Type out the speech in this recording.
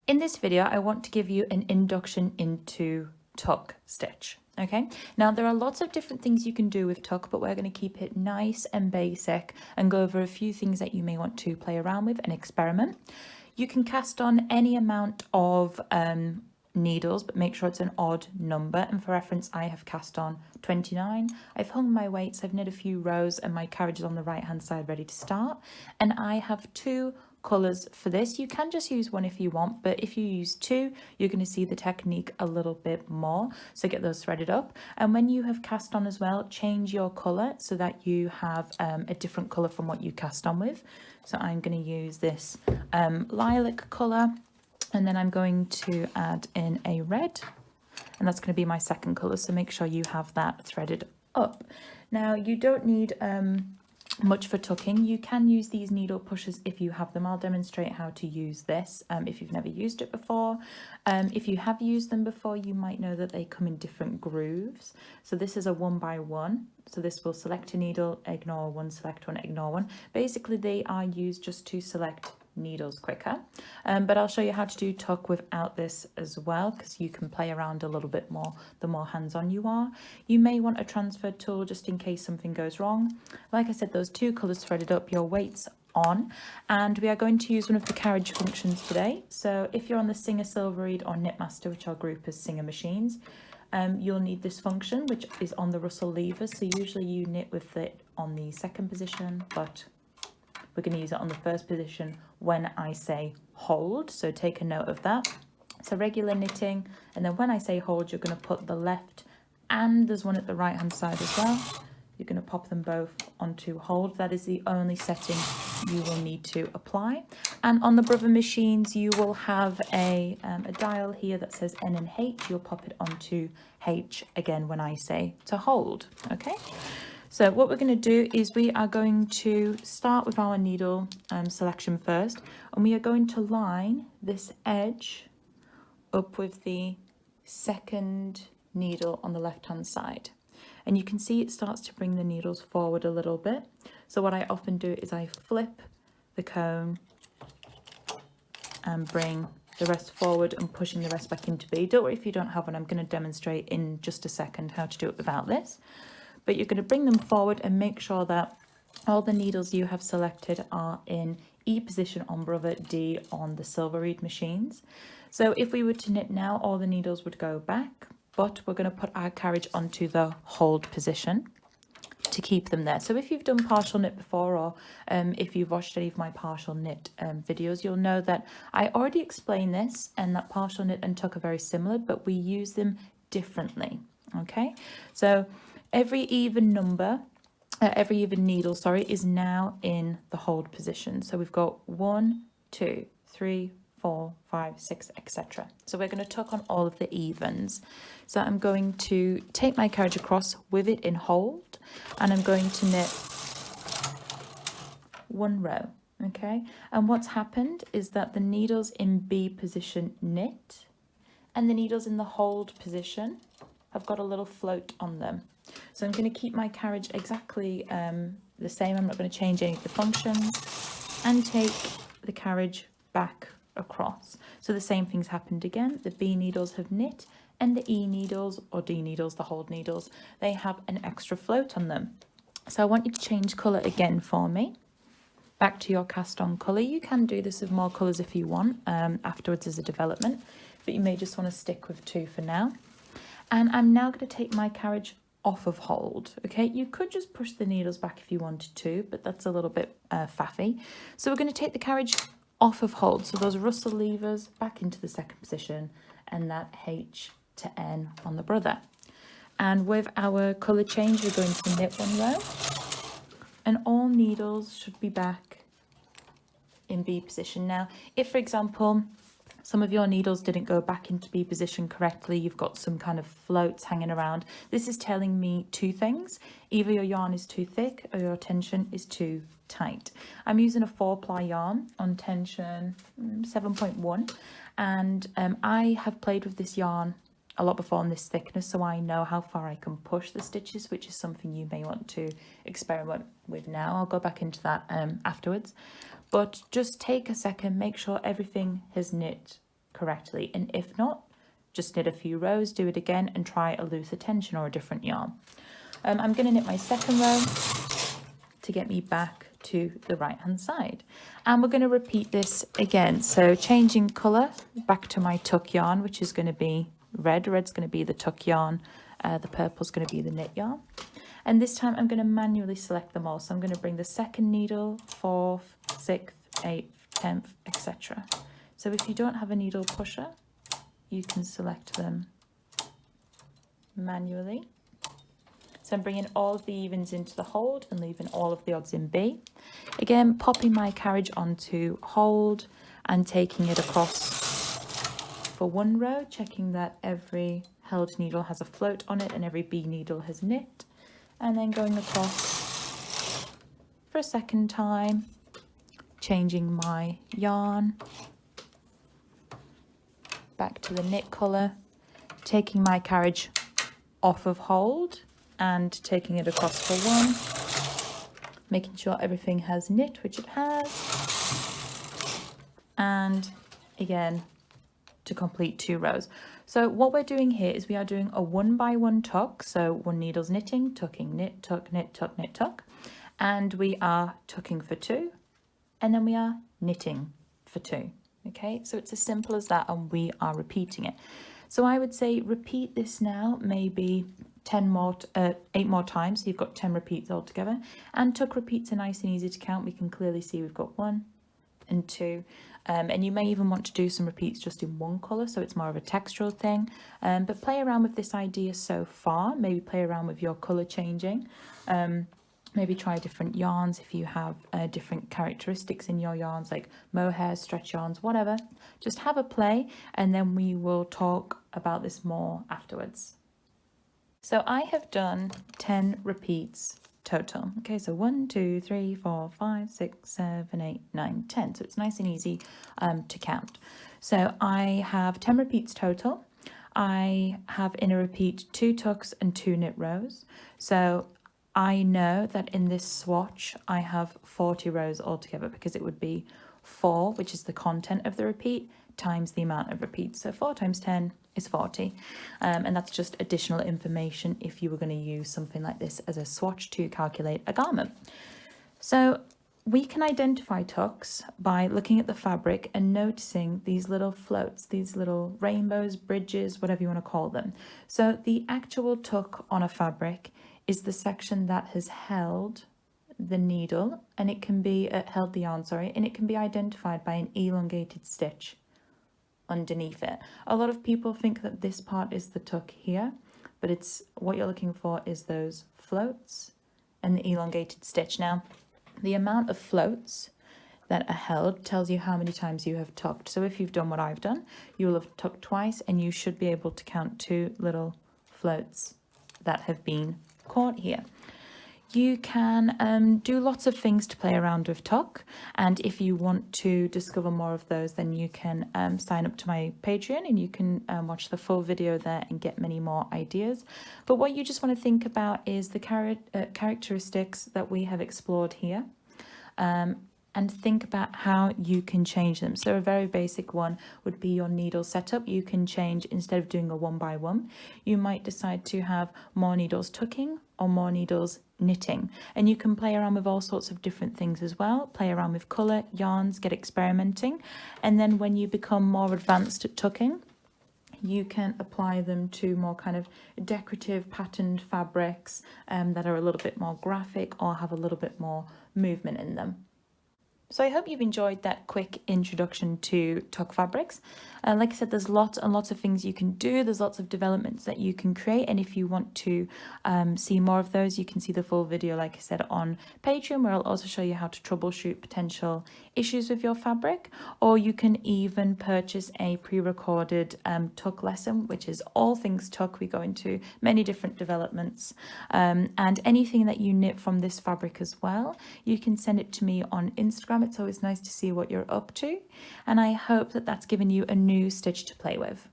In this video, I want to give you an induction into tuck stitch. Okay, now there are lots of different things you can do with tuck, but we're going to keep it nice and basic and go over a few things that you may want to play around with and experiment. You can cast on any amount of needles, but make sure it's an odd number. And for reference, I have cast on 29. I've hung my weights, I've knit a few rows, and my carriage is on the right hand side ready to start. And I have two colours for this. You can just use one if you want, but if you use two, you're going to see the technique a little bit more. So get those threaded up, and when you have cast on as well, change your colour so that you have a different colour from what you cast on with. So I'm going to use this lilac colour, and then I'm going to add in a red, and that's going to be my second colour, so make sure you have that threaded up. Now you don't need much for tucking. You can use these needle pushers if you have them. I'll demonstrate how to use this if you've never used it before. If you have used them before, you might know that they come in different grooves. So this is a 1 by 1. So this will select a needle, ignore one, select one, ignore one. Basically, they are used just to select needles quicker, but I'll show you how to do tuck without this as well, because you can play around a little bit more the more hands-on you are. You may want a transfer tool just in case something goes wrong. Like I said, those two colours threaded up, your weights on, and we are going to use one of the carriage functions today. So if you're on the Singer Silverreed or Knitmaster, which I'll group as Singer machines, you'll need this function, which is on the Russell lever. So usually you knit with it on the second position, but we're going to use it on the first position when I say hold, so take a note of that. So regular knitting, and then when I say hold, you're going to put the left, and there's one at the right hand side as well. You're going to pop them both onto hold. That is the only setting you will need to apply. And on the Brother machines, you will have a dial here that says N and H. You'll pop it onto H again when I say to hold. Okay. So what we're going to do is we are going to start with our needle selection first, and we are going to line this edge up with the second needle on the left hand side. And you can see it starts to bring the needles forward a little bit. So what I often do is I flip the comb and bring the rest forward and pushing the rest back into B. Don't worry if you don't have one, I'm going to demonstrate in just a second how to do it without this. But you're going to bring them forward and make sure that all the needles you have selected are in E position on Brother, D on the Silverreed machines. So if we were to knit now, all the needles would go back, but we're going to put our carriage onto the hold position to keep them there. So if you've done partial knit before, or if you've watched any of my partial knit videos, you'll know that I already explained this, and that partial knit and tuck are very similar, but we use them differently. Okay, so every even needle, sorry, is now in the hold position. So we've got 1, 2, 3, 4, 5, 6, etc. So we're going to tuck on all of the evens. So I'm going to take my carriage across with it in hold, and I'm going to knit one row. Okay, and what's happened is that the needles in B position knit, and the needles in the hold position have got a little float on them. So I'm going to keep my carriage exactly the same. I'm not going to change any of the functions, and take the carriage back across. So the same thing's happened again. The B needles have knit, and the E needles, or D needles, the hold needles, they have an extra float on them. So I want you to change colour again for me. Back to your cast on colour. You can do this with more colours if you want afterwards as a development, but you may just want to stick with 2 for now. And I'm now going to take my carriage off of hold. Okay, you could just push the needles back if you wanted to, but that's a little bit faffy. So we're going to take the carriage off of hold. So those Russell levers back into the second position, and that H to N on the Brother. And with our colour change, we're going to knit one row, and all needles should be back in B position. Now, if for example, some of your needles didn't go back into B position correctly, you've got some kind of floats hanging around, this is telling me 2 things. Either your yarn is too thick or your tension is too tight. I'm using a 4-ply yarn on tension 7.1, and I have played with this yarn a lot before on this thickness, so I know how far I can push the stitches, which is something you may want to experiment with now. I'll go back into that afterwards, but just take a second, make sure everything has knit correctly. And if not, just knit a few rows, do it again and try a looser tension or a different yarn. I'm going to knit my second row to get me back to the right hand side, and we're going to repeat this again. So changing colour back to my tuck yarn, which is going to be red. Red's going to be the tuck yarn, the purple's going to be the knit yarn, and this time I'm going to manually select them all. So I'm going to bring the second needle, 4th, 6th, 8th, 10th, etc. So if you don't have a needle pusher, you can select them manually. So I'm bringing all of the evens into the hold and leaving all of the odds in B. Again, popping my carriage onto hold and taking it across for one row, checking that every held needle has a float on it and every B needle has knit. And then going across for a second time, changing my yarn back to the knit colour, taking my carriage off of hold and taking it across for one, making sure everything has knit, which it has, and again to complete 2 rows. So what we're doing here is we are doing a 1 by 1 tuck, so 1 needle's knitting, tucking, knit, tuck, knit, tuck, knit, tuck, and we are tucking for 2, and then we are knitting for 2. Okay, so it's as simple as that, and we are repeating it. So I would say repeat this now maybe 8 more times, so you've got 10 repeats altogether. And tuck repeats are nice and easy to count. We can clearly see we've got 1 and 2, and you may even want to do some repeats just in one colour, so it's more of a textural thing. But play around with this idea so far. Maybe play around with your colour changing. Maybe try different yarns if you have different characteristics in your yarns, like mohair, stretch yarns, whatever. Just have a play, and then we will talk about this more afterwards. So I have done 10 repeats total. Okay, so 1, 2, 3, 4, 5, 6, 7, 8, 9, 10. So it's nice and easy to count. So I have 10 repeats total. I have in a repeat 2 tucks and 2 knit rows. So I know that in this swatch I have 40 rows altogether, because it would be 4, which is the content of the repeat, times the amount of repeats. So 4 times 10 is 40, and that's just additional information if you were going to use something like this as a swatch to calculate a garment. So we can identify tucks by looking at the fabric and noticing these little floats, these little rainbows, bridges, whatever you want to call them. So the actual tuck on a fabric is the section that has held the needle, and it can be held the yarn, sorry, and it can be identified by an elongated stitch underneath it. A lot of people think that this part is the tuck here, but it's what you're looking for is those floats and the elongated stitch. Now, the amount of floats that are held tells you how many times you have tucked. So if you've done what I've done, you will have tucked twice, and you should be able to count 2 little floats that have been caught here. You can do lots of things to play around with tuck, and if you want to discover more of those, then you can sign up to my Patreon, and you can watch the full video there and get many more ideas. But what you just want to think about is the characteristics that we have explored here, and think about how you can change them. So a very basic one would be your needle setup. You can change, instead of doing a 1 by 1, you might decide to have more needles tucking or more needles knitting, and you can play around with all sorts of different things as well. Play around with colour, yarns, get experimenting, and then when you become more advanced at tucking, you can apply them to more kind of decorative patterned fabrics that are a little bit more graphic or have a little bit more movement in them. So I hope you've enjoyed that quick introduction to tuck fabrics. Like I said, there's lots and lots of things you can do. There's lots of developments that you can create. And if you want to see more of those, you can see the full video, like I said, on Patreon, where I'll also show you how to troubleshoot potential issues with your fabric. Or you can even purchase a pre-recorded tuck lesson, which is all things tuck. We go into many different developments. And anything that you knit from this fabric as well, you can send it to me on Instagram. It's always nice to see what you're up to, and I hope that that's given you a new stitch to play with.